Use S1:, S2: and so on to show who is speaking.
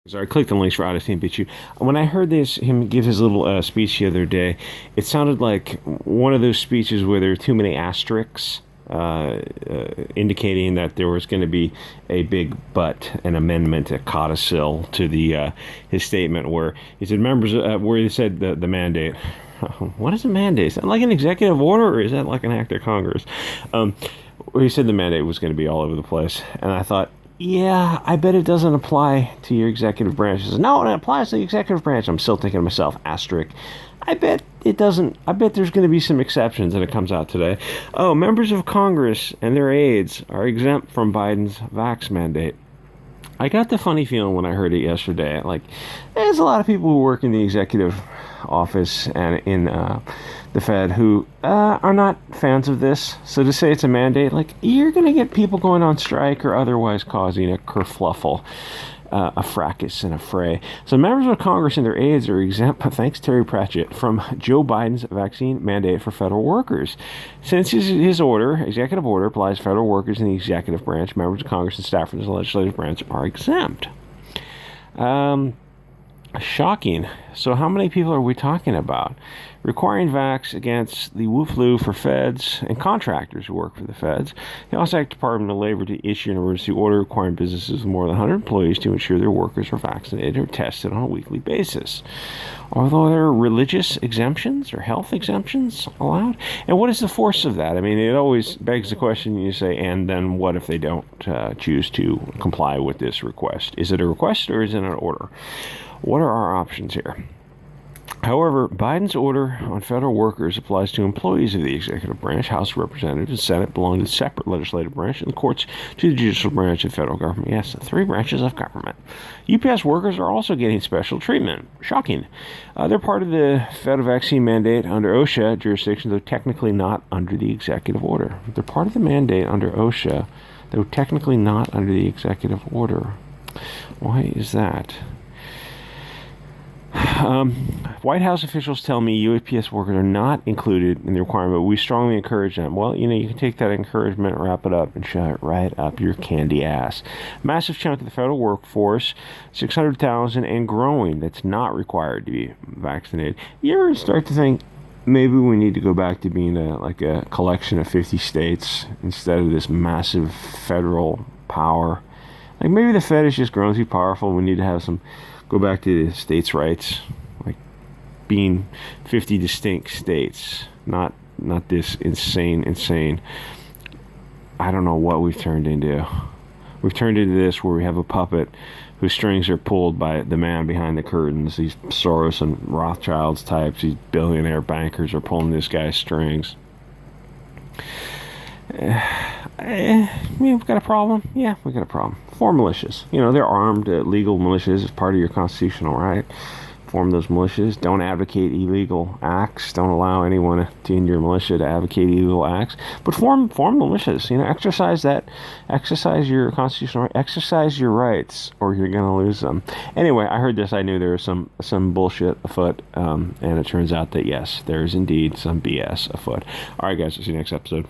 S1: So I clicked on links for Odysee and BitChute. When I heard him give his little speech the other day, it sounded like one of those speeches where there are too many asterisks, indicating that there was going to be a big an amendment, a codicil to the his statement where he said where he said the mandate. What is a mandate? Is that like an executive order, or is that like an act of Congress? Where he said the mandate was going to be all over the place, and I thought, yeah, I bet it doesn't apply to your executive branch. He says, no, it applies to the executive branch. I'm still thinking to myself, asterisk. I bet it doesn't. I bet there's going to be some exceptions, and it comes out today. Oh, members of Congress and their aides are exempt from Biden's vax mandate. I got the funny feeling when I heard it yesterday. Like, there's a lot of people who work in the executive office and in the Fed who are not fans of this. So to say it's a mandate, like, you're going to get people going on strike or otherwise causing a kerfluffle, a fracas and a fray. So members of Congress and their aides are exempt, thanks Terry Pratchett, from Joe Biden's vaccine mandate for federal workers. Since his executive order applies to federal workers in the executive branch, members of Congress and staff from the legislative branch are exempt. Shocking. So how many people are we talking about? Requiring vax against the WUFLU for feds and contractors who work for the feds. The Osaka Department of Labor to issue an emergency order requiring businesses with more than 100 employees to ensure their workers are vaccinated or tested on a weekly basis. Although there are religious exemptions or health exemptions allowed. And what is the force of that? I mean, it always begs the question, you say, and then what if they don't choose to comply with this request? Is it a request or is it an order? What are our options here? However, Biden's order on federal workers applies to employees of the executive branch. House of Representatives and Senate belong to the separate legislative branch, and the courts to the judicial branch of the federal government. Yes, the three branches of government. UPS workers are also getting special treatment. Shocking. They're part of the federal vaccine mandate under OSHA jurisdiction, though technically not under the executive order. They're part of the mandate under OSHA, though technically not under the executive order. Why is that? White House officials tell me UPS workers are not included in the requirement, but we strongly encourage them. Well, you can take that encouragement, wrap it up, and shove it right up your candy ass. Massive chunk of the federal workforce, 600,000 and growing, that's not required to be vaccinated. You ever start to think, maybe we need to go back to being a collection of 50 states instead of this massive federal power? Like, maybe the Fed has just grown too powerful. We need to go back to the states' rights, like being 50 distinct states, not this insane. I don't know what we've turned into. We've turned into this where we have a puppet whose strings are pulled by the man behind the curtains. These Soros and Rothschilds types, these billionaire bankers are pulling this guy's strings. We've got a problem. Yeah, we've got a problem. Form militias. They're armed, legal militias as part of your constitutional right. Form those militias. Don't advocate illegal acts. Don't allow anyone in your militia to advocate illegal acts. But form militias. Exercise your constitutional right. Exercise your rights, or you're going to lose them. Anyway, I heard this. I knew there was some bullshit afoot, and it turns out that yes, there is indeed some BS afoot. All right, guys. We'll see you next episode.